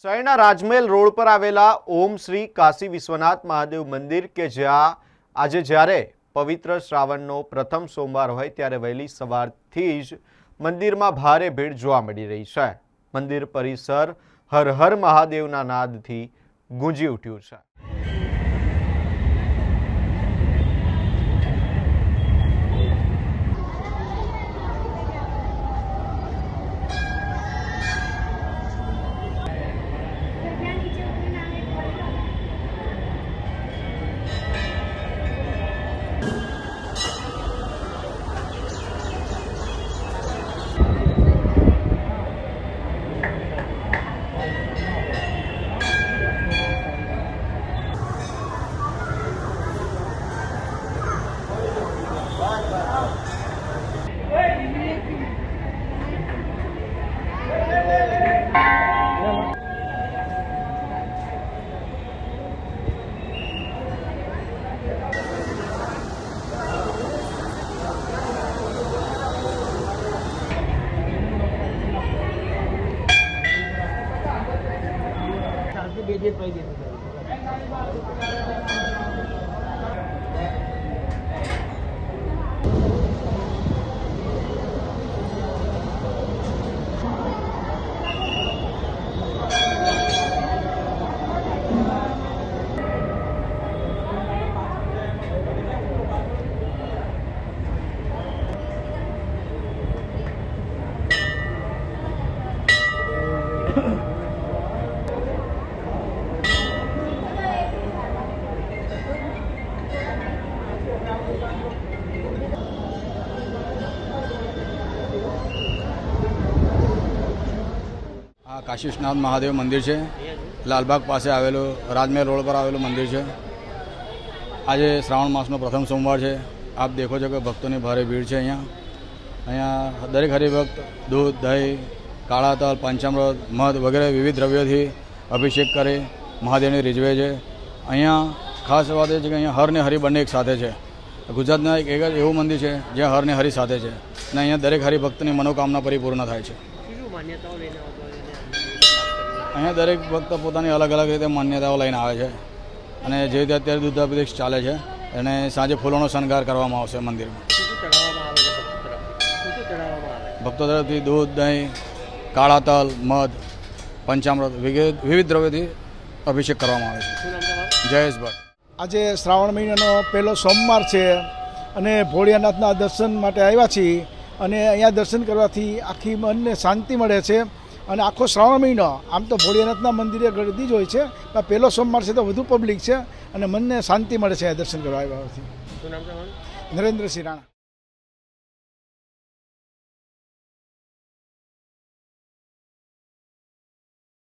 શહેરના રાજમહેલ રોડ પર આવેલા ઓમ શ્રી કાશી વિશ્વનાથ મહાદેવ મંદિર કે જ્યાં આજે જ્યારે પવિત્ર શ્રાવણનો પ્રથમ સોમવાર હોય ત્યારે વહેલી સવારથી જ મંદિરમાં ભારે ભીડ જોવા મળી રહી છે। મંદિર પરિસર હર હર મહાદેવના નાદથી ગુંજી ઉઠ્યું છે। काशी विश्वनाथ महादेव मंदिर है, लालबाग पास आवेलू राजमहल रोड पर आवेलू मंदिर है। आज श्रावण मास प्रथम सोमवार है। आप देखो छो कि भक्तों की भारे भीड़ है। अँ दरेक हरिभक्त दूध दही काला तल पंचामृत मध वगैरह विविध द्रव्यों थी अभिषेक करे महादेव ने રીઝવે છે। અહીંયા ખાસ વાત એ છે કે અહીંયા હર ને હરિ બંને એક સાથે છે। ગુજરાતના એક એવું મંદિર છે જ્યાં હર ને હરિ સાથે છે અને અહીંયા દરેક હરિભક્તની મનોકામના પરિપૂર્ણ થાય છે। અહીંયા દરેક ભક્ત પોતાની અલગ અલગ રીતે માન્યતાઓ લઈને આવે છે અને જે રીતે અત્યારે દૂધાભિષેક ચાલે છે અને સાંજે ફૂલોનો શણગાર કરવામાં આવશે મંદિરમાં। ભક્તો તરફથી દૂધ દહીં કાળા તલ મધ પંચામૃત વિવિધ દ્રવ્યોથી અભિષેક કરવામાં આવે છે। જયેશ ભટ્ટ। આજે શ્રાવણ મહિનાનો પહેલો સોમવાર છે અને ભોળિયાનાથના દર્શન માટે આવ્યા છીએ અને અહીંયા દર્શન કરવાથી આખી મનને શાંતિ મળે છે અને આખો શ્રાવણ મહિનો આમ તો ભોળિયાનાથના મંદિરે ગળદી જ હોય છે પણ પહેલો સોમવાર છે તો વધુ પબ્લિક છે અને મનને શાંતિ મળે છે દર્શન કરવા આવ્યાથી। નરેન્દ્રસિંહ રાણા।